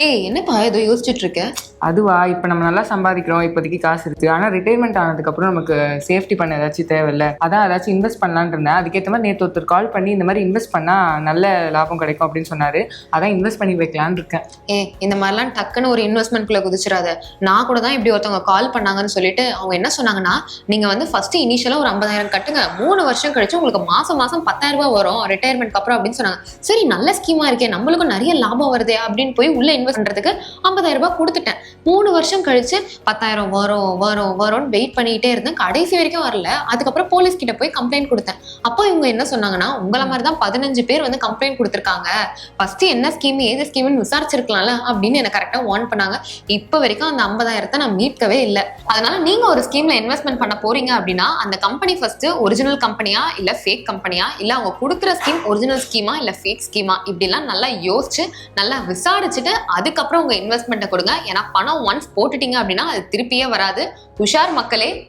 ஏய் என்னப்பா ஏதோ யோசிச்சுட்டு இருக்க? அதுவா, இப்போ நம்ம நல்லா சம்பாதிக்கிறோம், இப்போதைக்கு காசு இருக்கு. ஆனால் ரிட்டைர்மெண்ட் ஆனதுக்கப்புறம் நமக்கு சேஃப்டி பண்ண ஏதாச்சும் தேவையில்ல. அதான் ஏதாச்சும் இன்வெஸ்ட் பண்ணலான்னு இருந்தேன். அதுக்கேற்ற மாதிரி நேற்று ஒருத்தர் கால் பண்ணி இந்த மாதிரி இன்வெஸ்ட் பண்ணால் நல்ல லாபம் கிடைக்கும் அப்படின்னு சொன்னார். அதான் இன்வெஸ்ட் பண்ணி வைக்கலான்னு இருக்கேன். இந்த மாதிரிலாம் டக்குன்னு ஒரு இன்வெஸ்ட்மெண்ட்குள்ள குதிச்சிடாத. நான் கூட தான் இப்படி ஒருத்தவங்க கால் பண்ணாங்கன்னு சொல்லிட்டு அவங்க என்ன சொன்னாங்கன்னா, நீங்க வந்து ஃபர்ஸ்ட் இனிஷியலா ஒரு 50,000 கட்டுங்க, 3 வருஷம் கழிச்சு உங்களுக்கு மாசம் மாசம் 10,000 ரூபாய் வரும் ரிட்டையர்மெண்ட்க்கு அப்புறம் அப்படின்னு சொன்னாங்க. சரி நல்ல ஸ்கீமா இருக்கே, நம்மளுக்கும் நிறைய லாபம் வருதே அப்படின்னு போய் உள்ள இன்வெஸ்ட் பண்றதுக்கு 50,000 ரூபாய் கொடுத்துட்டேன். 3 வருஷம் கழிச்சு 10,000 வரும் வரும் வரும்னு வெயிட் பண்ணிக்கிட்டே இருந்தேன். கடைசி வரைக்கும் வரல. அதுக்கப்புறம் போலீஸ் கிட்ட போய் கம்ப்ளைண்ட் கொடுத்தேன். அப்போ இவங்க என்ன சொன்னாங்கன்னா, உங்களை மாதிரி தான் 15 பேர் வந்து கம்ப்ளைண்ட் கொடுத்துருக்காங்க, ஃபர்ஸ்ட் என்ன ஸ்கீம் ஏது ஸ்கீம்னு விசாரிச்சிருக்கலாம்ல அப்படின்னு என்ன கரெக்டா வார்ன் பண்ணாங்க. இப்போ வரைக்கும் அந்த 50,000 நான் மீட்கவே இல்லை. அதனால நீங்க ஒரு ஸ்கீம்ல இன்வெஸ்ட்மெண்ட் பண்ண போறீங்க அப்படின்னா அந்த கம்பெனி ஃபர்ஸ்ட் ஒரிஜினல் கம்பெனியா இல்ல ஃபேக் கம்பெனியா, இல்ல அவங்க கொடுக்குற ஸ்கீம் ஒரிஜினல் ஸ்கீமா இல்ல ஃபேக் ஸ்கீமா, இப்படிலாம் நல்லா யோசிச்சு நல்லா விசாரிச்சுட்டு அதுக்கப்புறம் உங்க இன்வெஸ்ட்மெண்ட்டை கொடுங்க. ஏன்னா பணம் ஒன்ஸ் போட்டுட்டீங்க அப்படின்னா அது திருப்பியே வராது. உஷார் மக்களே.